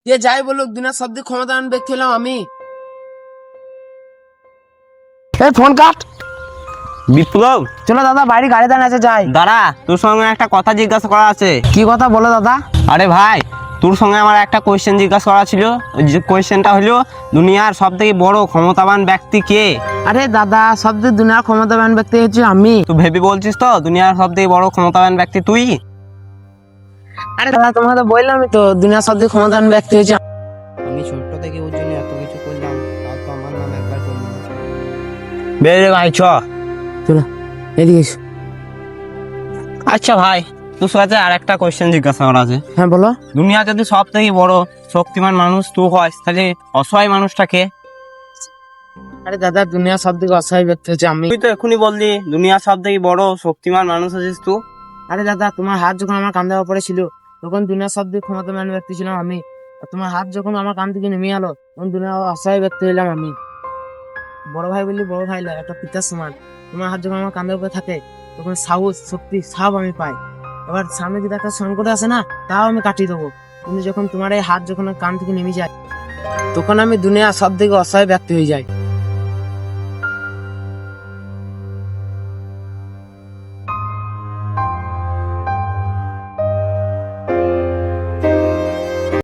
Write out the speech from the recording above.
কে যাই বলুক, দুনিয়ার সবচেয়ে ক্ষমতাবান ব্যক্তি হলাম আমি। এই ফোন কাট। বিপ্লব, চলো দাদা, বাইরে গাড়ি দাঁড়িয়ে আছে, যাই। দাঁড়া, তোর সঙ্গে একটা কথা জিজ্ঞাসা করা আছে। কি কথা বলো দাদা? আরে ভাই, তোর সঙ্গে আমার একটা কোয়েশ্চেন জিজ্ঞাসা করা ছিল। ওই যে কোয়েশ্চেনটা হলো, দুনিয়ার সব থেকে বড় ক্ষমতাবান ব্যক্তি কে? আরে দাদা, সবচেয়ে দুনিয়ার ক্ষমতাবান ব্যক্তি হচ্ছে আমি। তুই ভেবে বলছিস তো দুনিয়ার সব থেকে বড় ক্ষমতাবান ব্যক্তি তুই? আরে দাদা, তোমাকে তো বললামই তো, দুনিয়ার সবচেয়ে ক্ষমতাবান ব্যক্তি হচ্ছে আমি ছোট্ট থেকে ওর জন্য এত কিছু করলাম, তাও তো আমার নাম একবার করলো না। বেরে ভাই, চ। চলো এদিকে এসো। আচ্ছা ভাই, তোর সাথে আর একটা কোয়েশ্চেন জিজ্ঞাসা করা আছে। হ্যাঁ বলো। দুনিয়া যদি সব থেকে বড় শক্তিমান মানুষ তুই হয়, তাহলে অসহায় মানুষটাকে? আরে দাদা, দুনিয়ার সবথেকে অসহায় ব্যক্তি হচ্ছে আমি। তুই তো এখনই বললি দুনিয়ার সব থেকে বড় শক্তিমান মানুষ আছিস তুই। আরে দাদা, তোমার হাত যখন আমার কাঁধের উপরে ছিল, তখন দুনিয়ার সবথেকে ক্ষমতাবান ব্যক্তি ছিলাম আমি। আর তোমার হাত যখন আমার কান থেকে নেমে গেলো, তখন দুনিয়ার অসহায় ব্যক্তি হলাম আমি। বড় ভাই বললি বড় ভাই নয়, একটা পিতার সমান। তোমার হাত যখন আমার কাঁধের উপরে থাকে, তখন সাহস শক্তি সব আমি পাই। এবার সামনে যদি একটা সংকট আসে না, তাও আমি কাটিয়ে দেবো। কিন্তু যখন তোমার এই হাত যখন কান থেকে নেমে যায়, তখন আমি দুনিয়ার সব থেকে অসহায় ব্যক্তি হয়ে যাই।